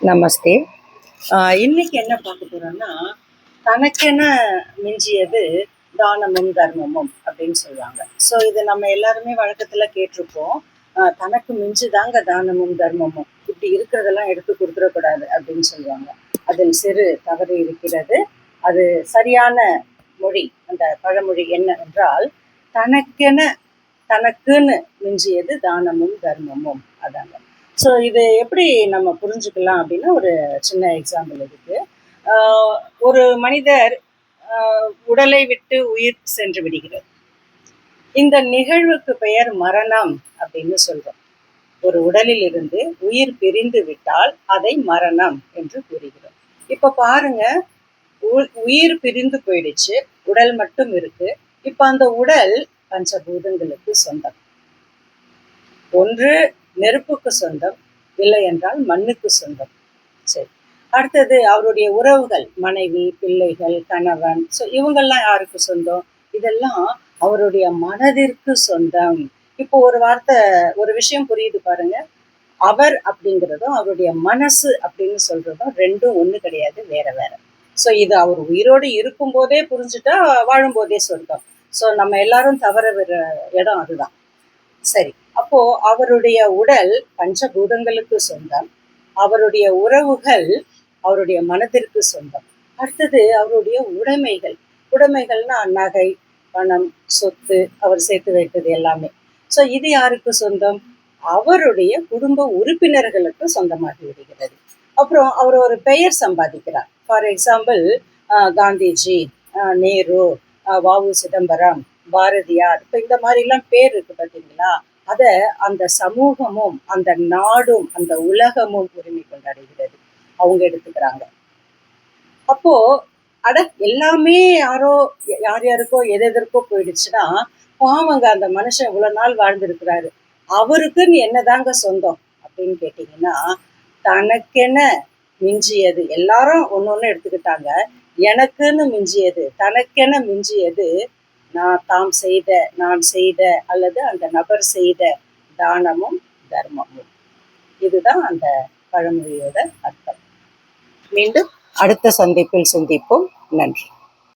நமஸ்தே. இன்னைக்கு என்ன பார்க்க போறோம்னா, தனக்கென மிஞ்சியது தானமும் தர்மமும் அப்படின்னு சொல்லுவாங்க. ஸோ இது நம்ம எல்லாருமே வழக்கத்துல கேட்டிருப்போம். தனக்கு மிஞ்சுதாங்க தானமும் தர்மமும், இப்படி இருக்கிறதெல்லாம் எடுத்து கொடுத்துடக்கூடாது அப்படின்னு சொல்லுவாங்க. அதில் சிறு தவறு இருக்கிறது. அது சரியான மொழி. அந்த பழமொழி என்னவென்றால், தனக்கென தனக்குன்னு மிஞ்சியது தானமும் தர்மமும். அதாங்க. ஸோ இது எப்படி நம்ம புரிஞ்சுக்கலாம் அப்படின்னா, ஒரு சின்ன எக்ஸாம்பிள் இருக்கு. ஒரு மனிதர் உடலை விட்டு உயிர் சென்று விடுகிறது. இந்த நிகழ்வுக்கு பெயர் மரணம் அப்படின்னு சொல்றோம். ஒரு உடலில் இருந்து உயிர் பிரிந்து விட்டால் அதை மரணம் என்று கூறுகிறோம். இப்ப பாருங்க, உயிர் பிரிந்து போயிடுச்சு, உடல் மட்டும் இருக்கு. இப்ப அந்த உடல் பஞ்சபூதங்களுக்கு சொந்தம். ஒன்று நெருப்புக்கு சொந்தம், இல்லை என்றால் மண்ணுக்கு சொந்தம். சரி, அடுத்தது அவருடைய உறவுகள், மனைவி, பிள்ளைகள், கணவன். ஸோ இவங்கெல்லாம் யாருக்கு சொந்தம்? இதெல்லாம் அவருடைய மனதிற்கு சொந்தம். இப்போ ஒரு விஷயம் புரியுது பாருங்க. அவர் அப்படிங்கிறதும் அவருடைய மனசு அப்படின்னு சொல்றதும் ரெண்டும் ஒண்ணு கிடையாது, வேற வேற. ஸோ இது அவர் உயிரோடு இருக்கும் போதே புரிஞ்சுட்டா வாழும்போதே சொந்தம். ஸோ நம்ம எல்லாரும் தவற விடுற இடம் அதுதான். சரி, அப்போ அவருடைய உடல் பஞ்சபூதங்களுக்கு சொந்தம், அவருடைய உறவுகள் அவருடைய மனதிற்கு சொந்தம். அடுத்தது அவருடைய உடைமைகள். உடைமைகள்னா நகை, பணம், சொத்து, அவர் சேர்த்து வைத்தது எல்லாமே. ஸோ இது யாருக்கு சொந்தம்? அவருடைய குடும்ப உறுப்பினர்களுக்கு சொந்தமாகி விடுகிறது. அப்புறம் அவர் ஒரு பெயர் சம்பாதிக்கிறார். For example, Gandhiji, Nehru, V O. சிதம்பரம், பாரதியார், இப்போ இந்த மாதிரிலாம் பேர் இருக்கு பார்த்தீங்களா? அதை அந்த சமூகமும் அந்த நாடும் அந்த உலகமும் உரிமை கொண்டாடுகிறது, அவங்க எடுத்துக்கிறாங்க. அப்போ எல்லாமே யார் யாருக்கோ எதற்கோ போயிடுச்சுன்னா, பாவங்க அந்த மனுஷன் இவ்வளவு நாள் வாழ்ந்திருக்கிறாரு, அவருக்குன்னு என்னதாங்க சொந்தம் அப்படின்னு கேட்டீங்கன்னா, தனக்கென மிஞ்சியது, எல்லாரும் ஒன்னொன்னு எடுத்துக்கிட்டாங்க, எனக்குன்னு மிஞ்சியது, தனக்கென மிஞ்சியது நான் செய்த அல்லது அந்த நபர் செய்த தானமும் தர்மமும். இதுதான் அந்த பழமொழியோட அர்த்தம். மீண்டும் அடுத்த சந்திப்பில் சந்திப்போம். நன்றி.